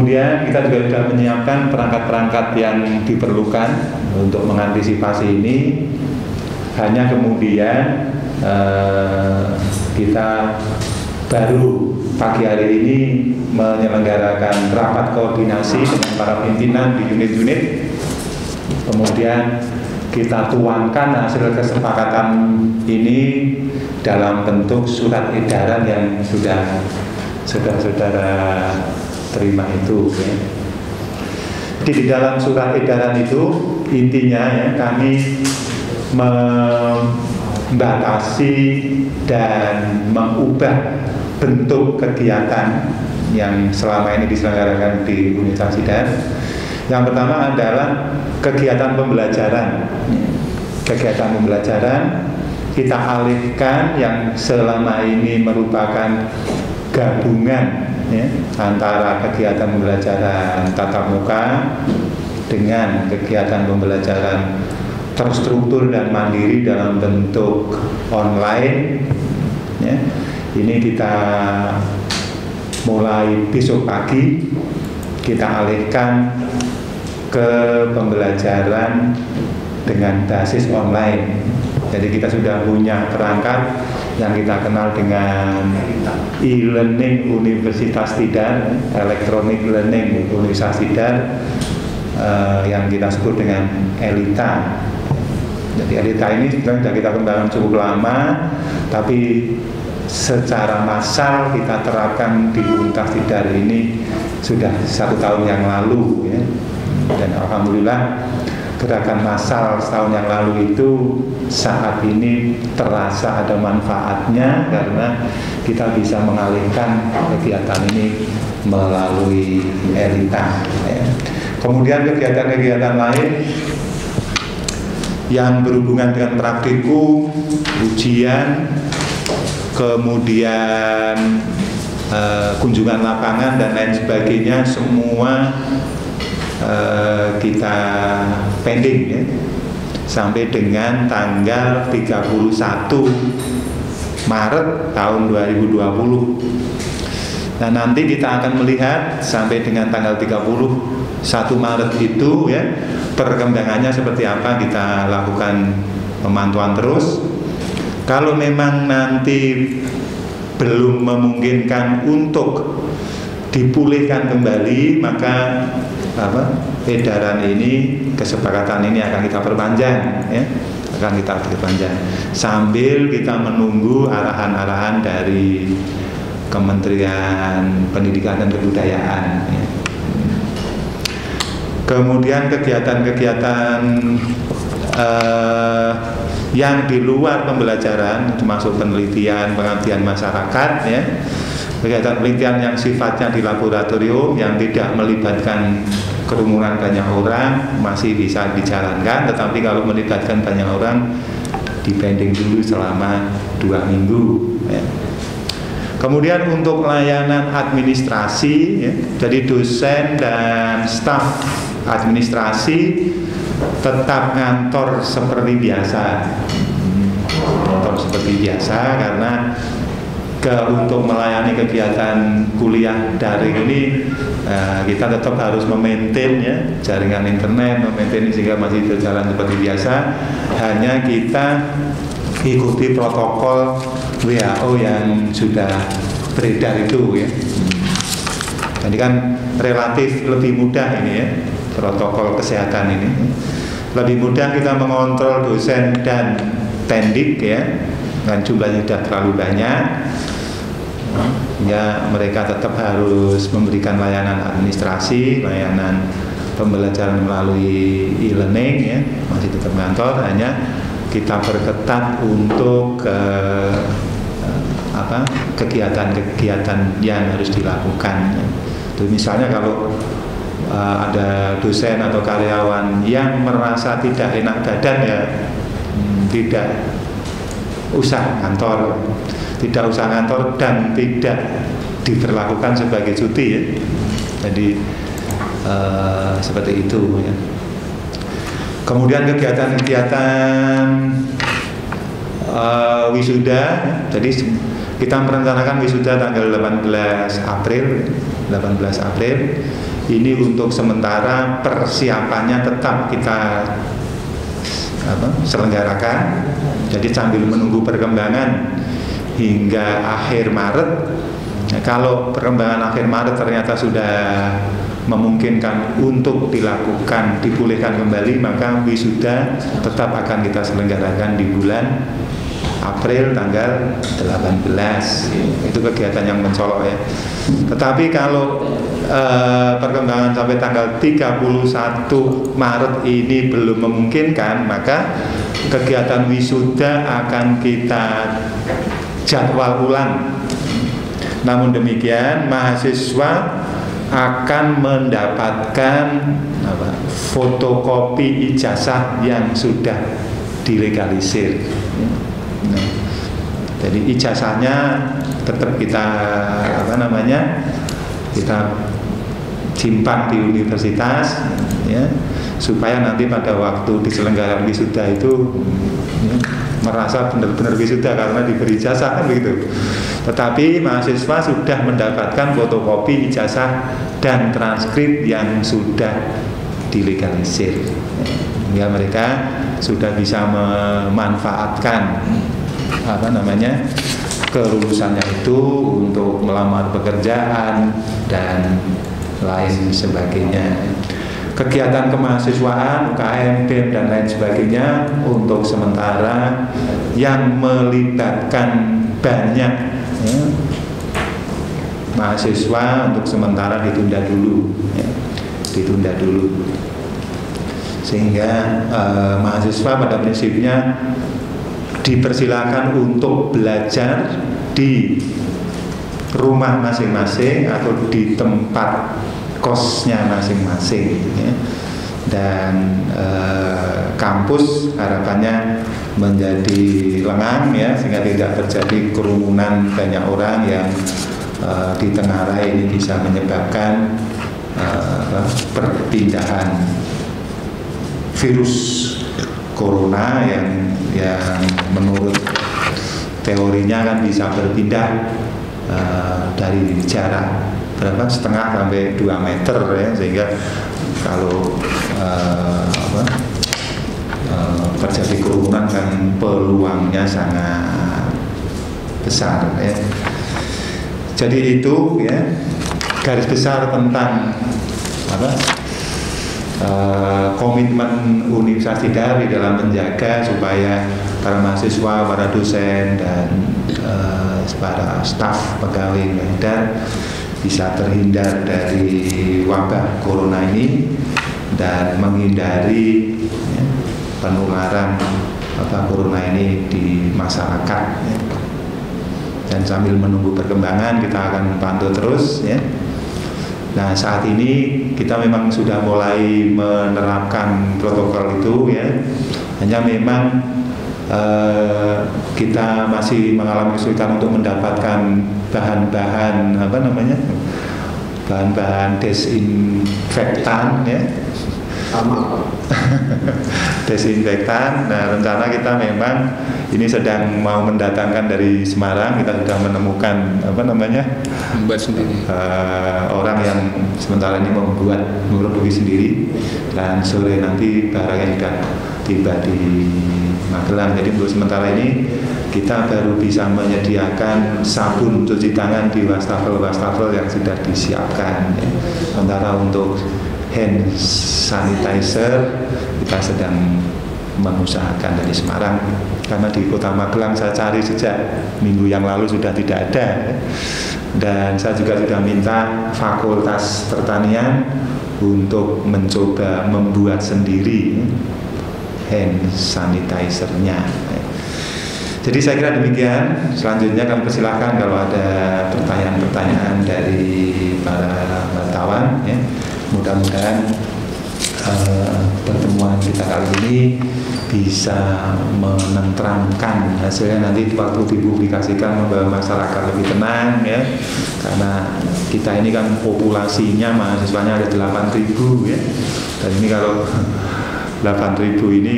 Kemudian kita juga sudah menyiapkan perangkat-perangkat yang diperlukan untuk mengantisipasi ini. Hanya kemudian kita baru pagi hari ini menyelenggarakan rapat koordinasi dengan para pimpinan di unit-unit. Kemudian kita tuangkan hasil kesepakatan ini dalam bentuk surat edaran yang sudah saudara terima itu, ya. Di dalam surat edaran itu intinya ya, kami membatasi dan mengubah bentuk kegiatan yang selama ini diselenggarakan di Universitas Sidar. Yang pertama adalah kegiatan pembelajaran. Kegiatan pembelajaran kita alihkan yang selama ini merupakan gabungan ya, antara kegiatan pembelajaran tatap muka dengan kegiatan pembelajaran terstruktur dan mandiri dalam bentuk online ya. Ini kita mulai besok pagi kita alihkan ke pembelajaran dengan basis online. Jadi kita sudah punya perangkat yang kita kenal dengan e-learning Universitas Tidar, electronic learning Universitas Tidar, yang kita sebut dengan ELITA. Jadi ELITA ini sudah kita kembangkan cukup lama, tapi secara massal kita terapkan di Universitas Tidar ini sudah 1 tahun yang lalu ya. Dan alhamdulillah gerakan massal setahun yang lalu itu saat ini terasa ada manfaatnya karena kita bisa mengalihkan kegiatan ini melalui ELITA ya. Kemudian kegiatan-kegiatan lain yang berhubungan dengan praktikum, ujian, kemudian kunjungan lapangan dan lain sebagainya, semua kita pending ya, sampai dengan tanggal 31 Maret tahun 2020. Nah, nanti kita akan melihat sampai dengan tanggal 31 Maret itu ya, perkembangannya seperti apa. Kita lakukan pemantauan terus. Kalau memang nanti belum memungkinkan untuk dipulihkan kembali, maka edaran ini, kesepakatan ini akan kita perpanjang ya, akan kita perpanjang sambil kita menunggu arahan-arahan dari Kementerian Pendidikan dan Kebudayaan ya. Kemudian kegiatan-kegiatan yang di luar pembelajaran, termasuk penelitian, pengabdian masyarakat ya. Kegiatan penelitian yang sifatnya di laboratorium yang tidak melibatkan kerumunan banyak orang masih bisa dijalankan, tetapi kalau melibatkan banyak orang dipending dulu selama 2 minggu ya. Kemudian untuk layanan administrasi ya, jadi dosen dan staf administrasi tetap ngantor seperti biasa, karena untuk melayani kegiatan kuliah daring ini kita tetap harus memaintain ya, jaringan internet, memaintain sehingga masih berjalan seperti biasa. Hanya kita ikuti protokol WHO yang sudah beredar itu ya. Jadi kan relatif lebih mudah ini ya, protokol kesehatan ini. Lebih mudah kita mengontrol dosen dan pendik ya, dengan jumlahnya sudah terlalu banyak. Ya, mereka tetap harus memberikan layanan administrasi, layanan pembelajaran melalui e-learning ya, masih tetap kantor. Hanya kita perketat untuk kegiatan-kegiatan yang harus dilakukan. Jadi misalnya kalau ada dosen atau karyawan yang merasa tidak enak badan ya, tidak usah kantor. Tidak usah kantor dan tidak diberlakukan sebagai cuti ya. Jadi seperti itu ya. Kemudian kegiatan-kegiatan wisuda, jadi kita merencanakan wisuda tanggal 18 April. Ini untuk sementara persiapannya tetap kita selenggarakan. Jadi sambil menunggu perkembangan hingga akhir Maret. Nah, kalau perkembangan akhir Maret ternyata sudah memungkinkan untuk dipulihkan kembali, maka wisuda tetap akan kita selenggarakan di bulan April tanggal 18. Itu kegiatan yang mencolok ya. Tetapi kalau perkembangan sampai tanggal 31 Maret ini belum memungkinkan, maka kegiatan wisuda akan kita jadwal ulang. Namun demikian, mahasiswa akan mendapatkan fotokopi ijazah yang sudah dilegalisir. Nah, jadi ijazahnya tetap kita kita simpan di universitas ya, supaya nanti pada waktu diselenggarakan wisuda itu ya, merasa benar-benar wisuda karena diberi ijazah kan begitu. Tetapi mahasiswa sudah mendapatkan fotokopi ijazah dan transkrip yang sudah dilegalisir, ya, mereka sudah bisa memanfaatkan kelulusannya itu untuk melamar pekerjaan dan lain sebagainya. Kegiatan kemahasiswaan, UKM, BEM dan lain sebagainya untuk sementara yang melibatkan banyak mahasiswa untuk sementara ditunda dulu, sehingga mahasiswa pada prinsipnya dipersilakan untuk belajar di rumah masing-masing atau di tempat kosnya masing-masing ya. Dan kampus harapannya menjadi lengang ya, sehingga tidak terjadi kerumunan banyak orang yang di tengah rai ini bisa menyebabkan perpindahan virus corona yang menurut teorinya kan bisa berpindah dari jarak setengah sampai 2 meter ya, sehingga kalau terjadi kerumunan kan peluangnya sangat besar ya. Jadi itu ya garis besar tentang komitmen Universitas Tidar di dalam menjaga supaya para mahasiswa, para dosen dan para staf pegawai Tidar bisa terhindar dari wabah corona ini dan menghindari penularan corona ini di masyarakat ya. Dan sambil menunggu perkembangan kita akan pantau terus ya. Nah, saat ini kita memang sudah mulai menerapkan protokol itu ya. Hanya memang kita masih mengalami kesulitan untuk mendapatkan bahan-bahan bahan-bahan desinfektan ya. Desinfektan. Nah, rencana kita memang ini sedang mau mendatangkan dari Semarang. Kita sudah menemukan membuat sendiri orang yang sementara ini membuat produksi sendiri, dan sore nanti barangnya sudah tiba di Magelang. Jadi untuk sementara ini kita baru bisa menyediakan sabun cuci tangan di wastafel yang sudah disiapkan ya. Sementara untuk hand sanitizer kita sedang mengusahakan dari Semarang, karena di Kota Magelang saya cari sejak minggu yang lalu sudah tidak ada. Dan saya juga sudah minta Fakultas Pertanian untuk mencoba membuat sendiri hand sanitizer-nya. Jadi saya kira demikian. Selanjutnya kami persilahkan kalau ada pertanyaan-pertanyaan dari para wartawan ya. Mudah-mudahan pertemuan kita kali ini bisa menenteramkan hasilnya, nanti waktu dipublikasikan membawa masyarakat lebih tenang ya, karena kita ini kan populasinya mahasiswanya ada 8.000 ya, dan ini kalau 8.000 ini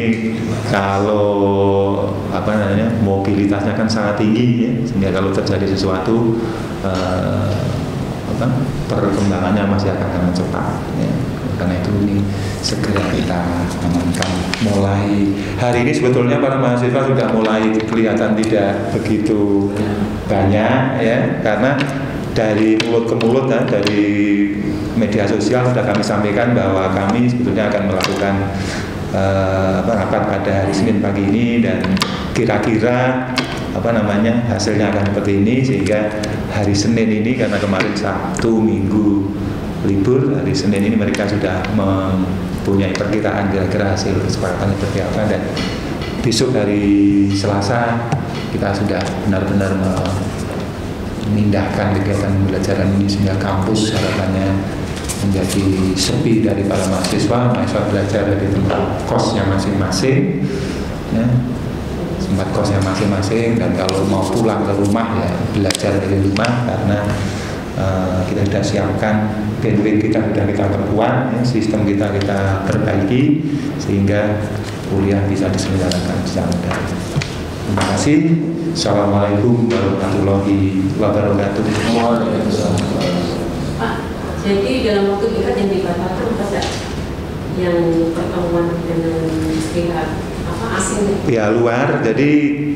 kalau mobilitasnya kan sangat tinggi ya, sehingga kalau terjadi sesuatu perkembangannya masih akan sangat cepat ya. Karena itu ini segera kita amankan. Mulai hari ini sebetulnya para mahasiswa sudah mulai kelihatan tidak begitu banyak ya, karena dari mulut ke mulut ya, dari media sosial sudah kami sampaikan bahwa kami sebetulnya akan melakukan rapat pada hari Senin pagi ini, dan kira-kira hasilnya akan seperti ini, sehingga hari Senin ini, karena kemarin Sabtu Minggu libur, hari Senin ini mereka sudah mempunyai perkiraan kira-kira hasil kesepakatan seperti apa, dan besok hari Selasa kita sudah benar-benar memindahkan kegiatan pembelajaran ini sehingga kampus harapannya menjadi sepi dari para mahasiswa belajar dari tempat kosnya masing-masing ya, tempat kosnya masing-masing, dan kalau mau pulang ke rumah ya belajar dari rumah, karena kita sudah siapkan bandwidth kita sudah kita perkuat ya, sistem kita perbaiki sehingga kuliah bisa diselenggarakan secara daring. Terima kasih. Assalamualaikum warahmatullahi wabarakatuh. Pak, jadi dalam waktu dekat yang dibatalkan apa yang pertemuan dengan pihak asing? Ya, luar. Jadi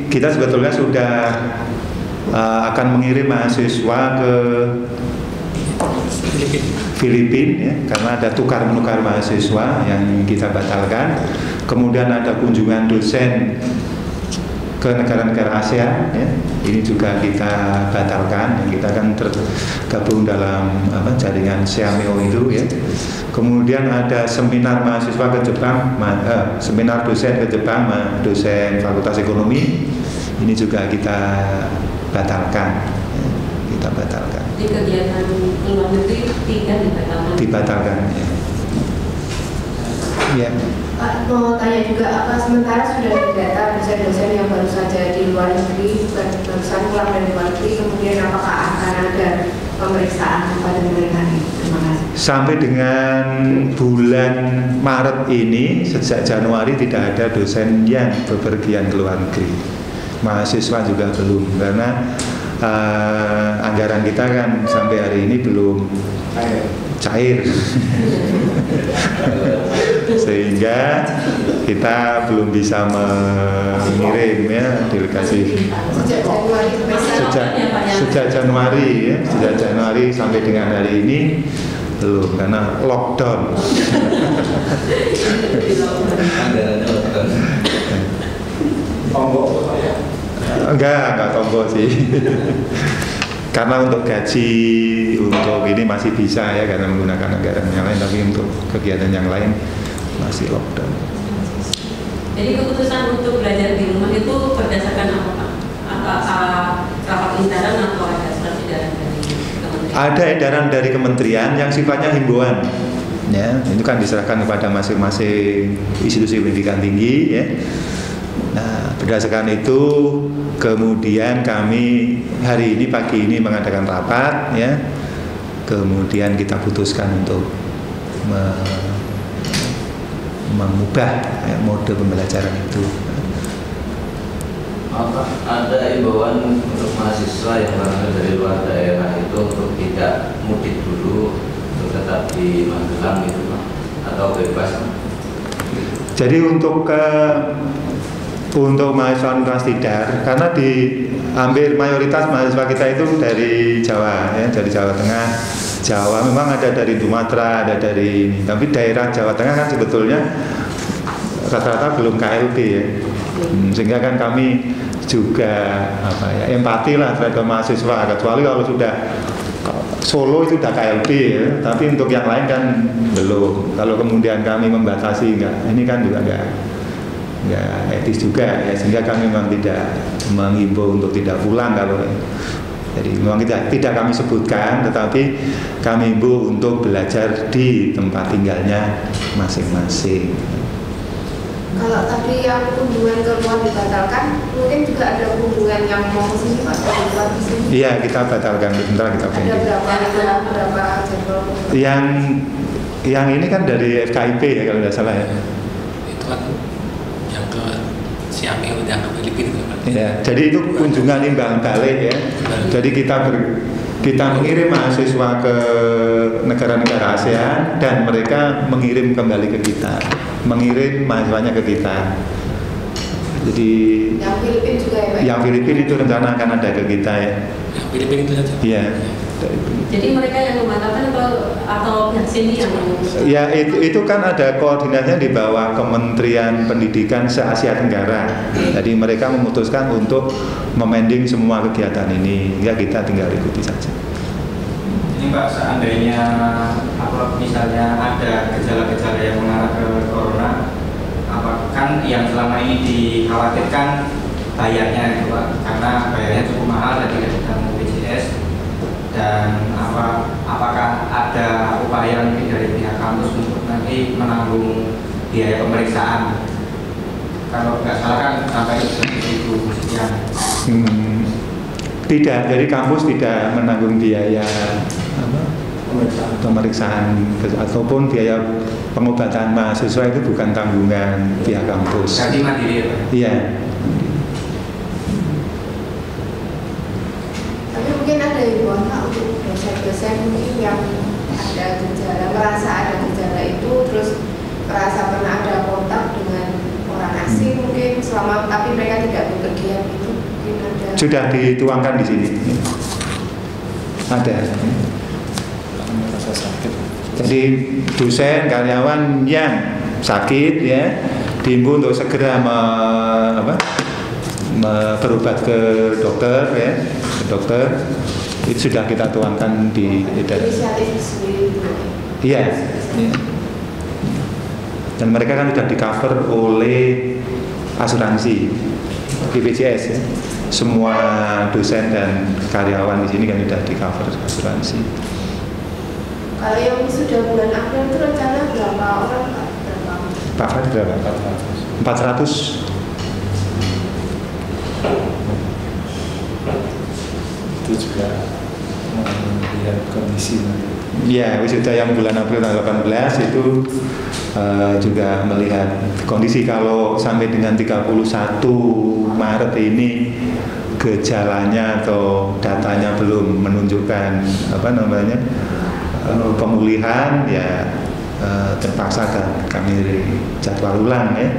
kita sebetulnya sudah akan mengirim mahasiswa ke Filipina ya, karena ada tukar-menukar mahasiswa yang kita batalkan. Kemudian ada kunjungan dosen ke negara-negara ASEAN ya, ini juga kita batalkan. Kita akan tergabung dalam jaringan SEAMEO itu ya. Kemudian ada seminar mahasiswa ke Jepang, seminar dosen ke Jepang, dosen Fakultas Ekonomi, ini juga kita batalkan ya, kita batalkan. Di kegiatan luar negeri tidak dibatalkan ya. Ya. Pak, mau tanya juga, sementara sudah didata dosen-dosen yang baru saja di luar negeri, barusan pulang dari luar negeri, kemudian apakah akan ada pemeriksaan pada mereka? Terima kasih. Sampai dengan bulan Maret ini, sejak Januari tidak ada dosen yang bepergian ke luar negeri. Mahasiswa juga belum, karena anggaran kita kan sampai hari ini belum cair. Sehingga kita belum bisa mengirim ya delegasi sejak Januari ya, sejak Januari sampai dengan hari ini belum, karena lockdown. Enggak tombol sih. Karena untuk gaji, untuk ini masih bisa ya, karena menggunakan anggaran yang lain, tapi untuk kegiatan yang lain masih lockdown. Jadi keputusan untuk belajar di rumah itu berdasarkan apa Pak? Apakah rapat intern atau ada surat edaran dari kementerian? Ada edaran dari kementerian yang sifatnya himbauan. Ya, itu kan diserahkan kepada masing-masing institusi pendidikan tinggi ya. Nah, berdasarkan itu kemudian kami hari ini pagi ini mengadakan rapat ya. Kemudian kita putuskan untuk mengubah ya, mode pembelajaran itu. Ada imbauan untuk mahasiswa yang berasal dari luar daerah itu untuk tidak mudik dulu, untuk tetap di Magelang gitu Pak, atau bebas Pak? Jadi untuk mahasiswa Universitas Tidar, karena hampir mayoritas mahasiswa kita itu dari Jawa ya, dari Jawa Tengah, Jawa, memang ada dari Sumatera, ada dari ini, tapi daerah Jawa Tengah kan sebetulnya rata-rata belum KLB ya. Sehingga kan kami juga empati lah terhadap mahasiswa, kecuali kalau sudah Solo itu sudah KLB ya, tapi untuk yang lain kan belum. Kalau kemudian kami membatasi ini kan juga enggak etis juga ya, sehingga kami memang tidak menghimbau untuk tidak pulang. Kalau jadi memang tidak kami sebutkan, tetapi kami himbau untuk belajar di tempat tinggalnya masing-masing. Kalau tadi yang kunjungan ke luar dibatalkan, mungkin juga ada kunjungan yang mau ke sini Pak, dari luar di sini? Iya, kita batalkan, sebentar kita pending. Ada berapa jadwal? Yang ini kan dari FKIP ya kalau tidak salah ya. itu kan yang ke Siamang atau yang ke Filipina kan. Ya, jadi itu kunjungan imbang balik ya. Jadi kita mengirim mahasiswa ke negara-negara ASEAN dan mereka mengirim kembali ke kita, mengirim mahasiswanya ke kita. Jadi Yang Filipina juga ya Pak? yang Filipina itu rencana akan ada ke kita ya. Yang Filipina itu saja. Iya. Jadi mereka yang membatalkan atau pihak sini yang memutuskan? Ya itu kan ada koordinasinya di bawah Kementerian Pendidikan se-Asia Tenggara. Jadi mereka memutuskan untuk memending semua kegiatan ini. Ya kita tinggal ikuti saja. Ini Pak, seandainya misalnya ada gejala-gejala yang mengarah ke corona, kan yang selama ini dikhawatirkan bayarnya itu Pak, karena bayarnya cukup mahal dan tidak ditanggung BPJS. Dan apakah ada upaya mungkin dari pihak kampus untuk nanti menanggung biaya pemeriksaan? Kalau nggak salah kan sampai 1.000 sekian. Tidak, jadi kampus tidak menanggung biaya pemeriksaan ataupun biaya pengobatan mahasiswa, itu bukan tanggungan pihak kampus. Jadi mandiri ya Pak? Iya. Tapi mungkin ada himbauan Pak untuk dosen-dosen mungkin yang ada gejala, merasa ada gejala itu, terus merasa pernah ada kontak dengan orang asing mungkin selama, tapi mereka tidak bepergian itu, mungkin ada. Sudah dituangkan di sini. Ada. Jadi dosen, karyawan yang sakit ya diimbau untuk segera berobat ke dokter ya, ke dokter. Itu sudah kita tuangkan di inisiatif sendiri. Iya. Dan mereka kan sudah di-cover oleh asuransi BPJS ya. Semua dosen dan karyawan di sini kan sudah di-cover asuransi. Kalau yang sudah bulan April itu rencana berapa orang Pak? Pak Fad berapa? 400. Itu juga melihat kondisi nanti. Ya, wisuda yang bulan April tanggal 18 itu juga melihat kondisi. Kalau sampai dengan 31 Maret ini gejalanya atau datanya belum menunjukkan pemulihan, ya terpaksa kami jadwal ulang ya,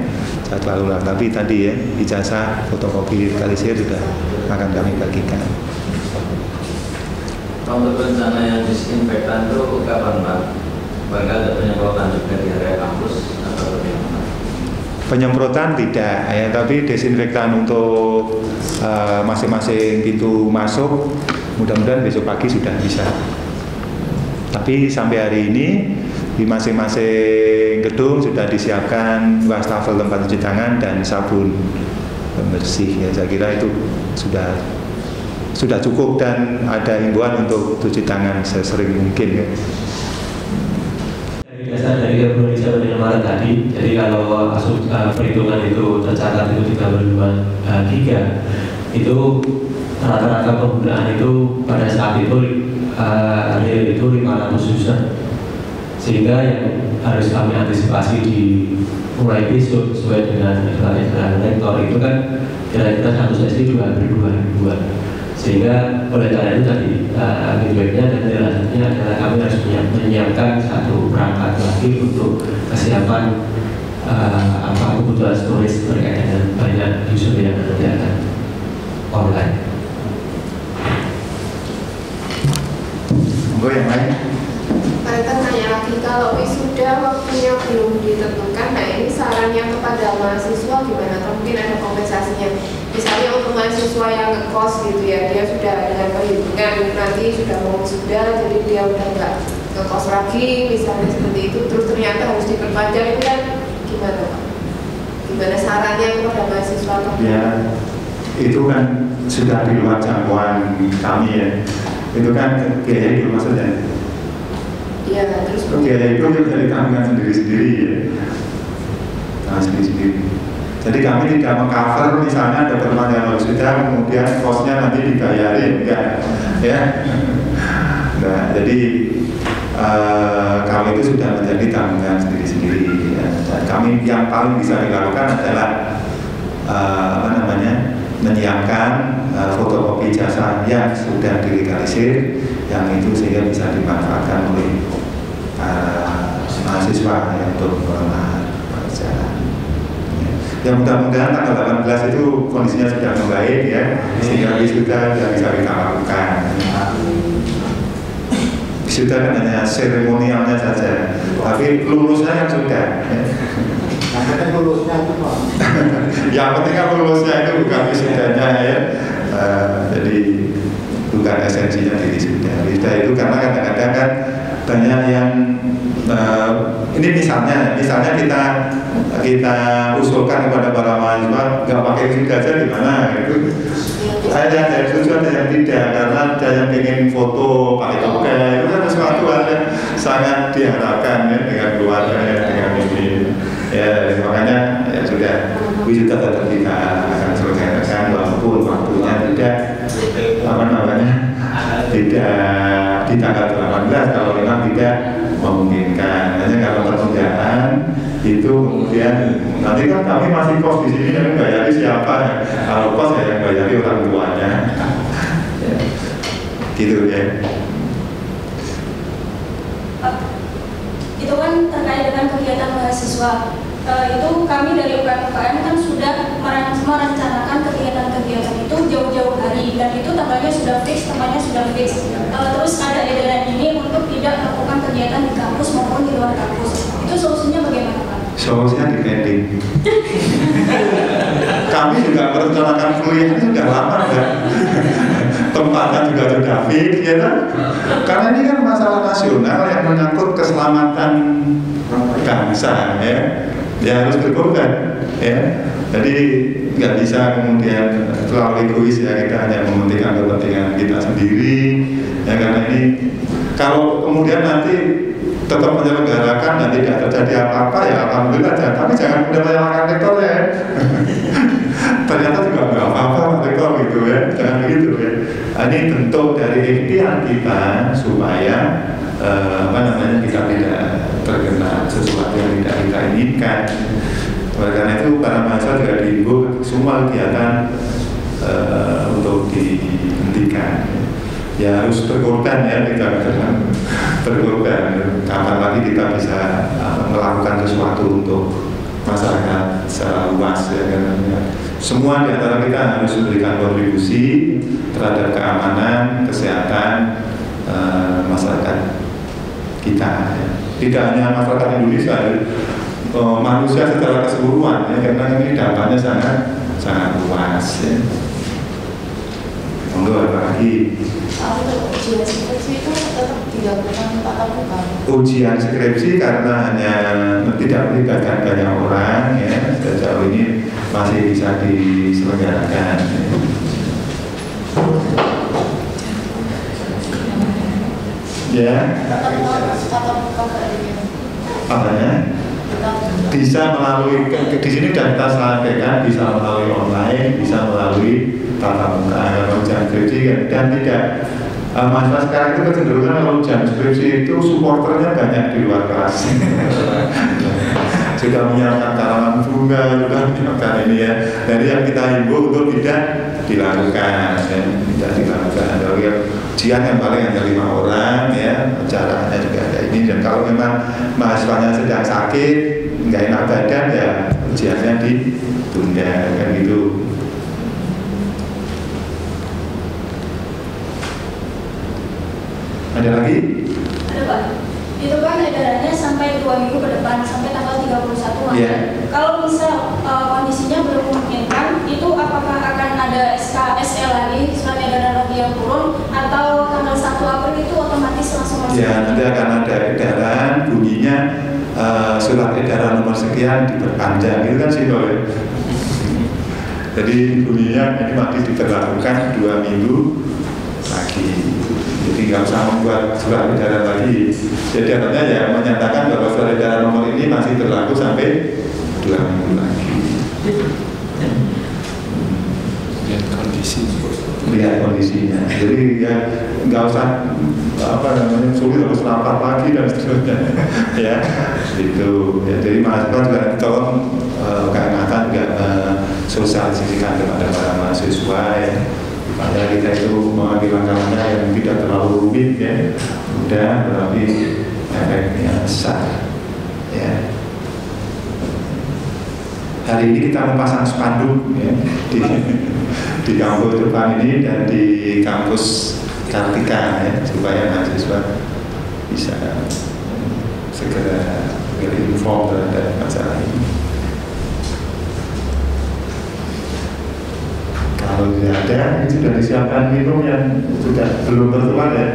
jadwal ulang. Tapi tadi ya ijazah fotokopi digitalisir sudah akan kami bagikan. Untuk rencana yang disinfektan itu kapan Pak? Bakal ada penyemprotan juga di area kampus atau bagaimana? Penyemprotan tidak ya, tapi desinfektan untuk masing-masing pintu masuk mudah-mudahan besok pagi sudah bisa. Tapi sampai hari ini di masing-masing gedung sudah disiapkan wastafel tempat cuci tangan dan sabun pembersih ya. Saya kira itu sudah cukup dan ada himbauan untuk cuci tangan sesering mungkin ya. Dari dasar dari Indonesia pada Maret tadi, jadi kalau perhitungan itu tercatat itu 32 giga, itu rata-rata penggunaan itu pada saat itu hari itu 500 user, sehingga yang harus kami antisipasi di mulai besok sesuai dengan edaran rektor itu kan kira-kira satu sesi 2 ribuan. Sehingga oleh karena itu tadi feedbacknya dan jelasnya adalah kami harus menyiapkan satu perangkat lagi untuk kesiapan kebutuhan storage terkait dengan banyak user yang nanti akan online. Yang lain? Pak tanya lagi, kalau wisuda waktunya belum ditentukan, nah ini sarannya kepada mahasiswa gimana? Atau mungkin ada kompensasinya? Misalnya untuk mahasiswa yang ngekos gitu ya, dia sudah dengan perhitungan nanti sudah mau wisuda, jadi dia udah nggak ngekos lagi, misalnya seperti itu, terus ternyata harus diperpanjang, itu kan gimana Pak? Gimana sarannya kepada mahasiswa? Ya, itu kan sudah di luar jangkauan kami ya. Itu kan biaya hidup maksudnya. Iya, terus biaya hidup itu dari tanggungan sendiri-sendiri ya. Nah, sendiri-sendiri. Jadi kami tidak meng-cover misalnya ada perpanjangan wisuda kemudian kosnya nanti dibayarin, enggak ya. Nah, jadi kami itu sudah menjadi tanggungan sendiri-sendiri ya. Dan kami yang paling bisa dilakukan adalah menyiapkan fotokopi jasa yang sudah dilegalisir, yang itu sehingga bisa dimanfaatkan oleh mahasiswa untuk melamar pekerjaan. Ya mudah-mudahan tanggal 18 itu kondisinya sudah membaik ya, sehingga wisuda sudah bisa kita lakukan. Wisuda kan hanya seremonialnya saja, tapi lulusnya kan sudah. Yang penting lulusnya itu Pak. Yang penting kan lulusnya itu bukan wisudanya ya. Jadi bukan esensinya di wisuda. Wisuda itu karena kadang-kadang kan banyak yang ini misalnya kita usulkan kepada para mahasiswa nggak pakai wisuda aja gimana gitu. Ada yang setuju, ada yang tidak, karena ada yang ingin foto pakai toga, itu kan sesuatu hal yang sangat diharapkan ya, dengan keluarga dengan ini ya, makanya ya sudah wisuda tetap kita akan selesaikan walaupun waktunya tidak tidak di tanggal 18 kalau memang tidak memungkinkan. Hanya kalau penundaan itu kemudian nanti kan kami masih kos di sini yang bayari siapa ya? Kalau kos ya yang bayari orang tuanya. Ya. Gitu ya. Itu kan terkait dengan kegiatan mahasiswa. Itu kami dari UKM kan sudah merencanakan kegiatan-kegiatan itu jauh-jauh hari, dan itu tanggalnya sudah fix, tempatnya sudah fix. Terus ada edaran ini untuk tidak melakukan kegiatan di kampus maupun di luar kampus. Itu solusinya bagaimana Pak? Solusinya di pending. Kami juga merencanakan kuliah ini sudah lama kan. Tempatnya juga sudah fix ya kan. Karena ini kan masalah nasional yang menyangkut keselamatan bangsa ya. Ya harus berkorban ya. Jadi nggak bisa kemudian terlalu egois ya, kita hanya mementingkan kepentingan kita sendiri ya, karena ini kalau kemudian nanti tetap menyelenggarakan dan tidak terjadi apa-apa ya alhamdulillah aja, tapi jangan mudah menyalahkan rektor ya. Ternyata juga nggak apa-apa rektor gitu ya, jangan begitu ya. Ini bentuk dari ikhtiar kita supaya kita tidak terkena sesuatu yang tidak kita inginkan. Oleh karena itu para mahasiswa juga diimbau semua kegiatan untuk dihentikan. Ya harus berkorban ya, kita berkorban. Kapan lagi kita bisa melakukan sesuatu untuk masyarakat secara luas ya, karena semua di antara kita harus memberikan kontribusi terhadap keamanan, kesehatan masyarakat kita. Ya. Tidak hanya masyarakat Indonesia, manusia secara keseluruhan ya, karena ini dampaknya sangat luas ya. Monggo apa lagi? Ujian skripsi itu tetap dilakukan tatap muka. Ujian skripsi karena hanya tidak melibatkan banyak orang ya, sejauh ini masih bisa diselenggarakan. Ya. Tatap muka Apanya? Bisa melalui, di sini sudah kita sampaikan, bisa melalui online, bisa melalui tatap muka. Kalau ujian skripsi dan tidak mahasiswa sekarang itu kecenderungan kalau ujian skripsi itu supporternya banyak di luar kelas. Sudah menyiapkan tanaman bunga, sudah menyiapkan ini ya. Jadi yang kita himbau untuk tidak dilakukan, tidak dilakukan. Jadi ujian yang paling hanya 5 orang ya, caranya juga ada ini. Dan kalau memang mahasiswanya sedang sakit, nggak enak badan ya ujiannya ditunda kan gitu. Ada lagi? Ada Pak. Itu kan edarannya sampai 2 minggu ke depan, sampai tanggal 31 Maret. Yeah. Kalau misal kondisinya belum memungkinkan, itu apakah akan ada SKSL lagi, surat edaran lagi yang turun, atau tanggal 1 April itu otomatis langsung masuk? Ya, nanti akan ada edaran, bunyinya surat edaran nomor sekian diperpanjang, itu kan simpel ya. Jadi bunyinya ini masih diberlakukan 2 minggu lagi. Jadi nggak usah membuat surat edaran lagi. Jadi artinya ya menyatakan bahwa surat edaran nomor ini masih berlaku sampai 2 minggu lagi. Dan kondisi kondisi. Lihat kondisinya. Jadi ya nggak usah sulit harus rapat lagi dan seterusnya. Ya, gitu. Ya, jadi mahasiswa juga tolong keangkatan juga sosialisasikan kepada para mahasiswa ya. Supaya kita itu mengambil langkah-langkah yang tidak terlalu rumit ya, mudah tetapi efeknya besar. Ya. Hari ini kita memasang spanduk ya, di kampus depan ini dan di kampus Kartika ya, supaya mahasiswa bisa segera berinform terhadap masalah ini. Kalau tidak ada, sudah disiapkan minum yang sudah belum tertular ya.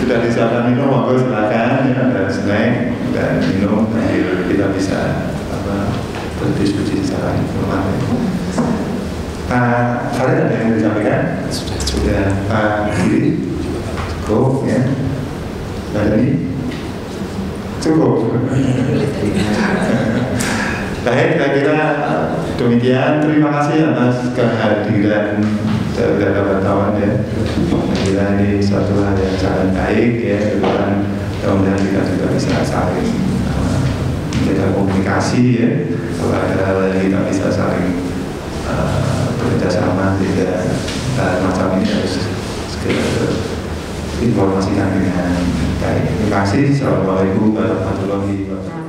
Sudah disiapkan minum, monggo silakan ya, ada snack dan minum, nanti kita bisa berdiskusi secara informal. Pak Farid ada yang disampaikan? Sudah. Pak Giri? Cukup ya. Pak Dhani? Cukup. Baik, saya kira demikian. Terima kasih atas kehadiran saudara wartawan ya. Kira ini suatu hal yang sangat baik ya. Mudah-mudahan kita juga bisa saling menjaga komunikasi ya. Kalau ada hal yang kita bisa saling bekerja sama, tidak macam ini harus segera informasikan dengan baik. Terima kasih. Assalamualaikum warahmatullahi wabarakatuh.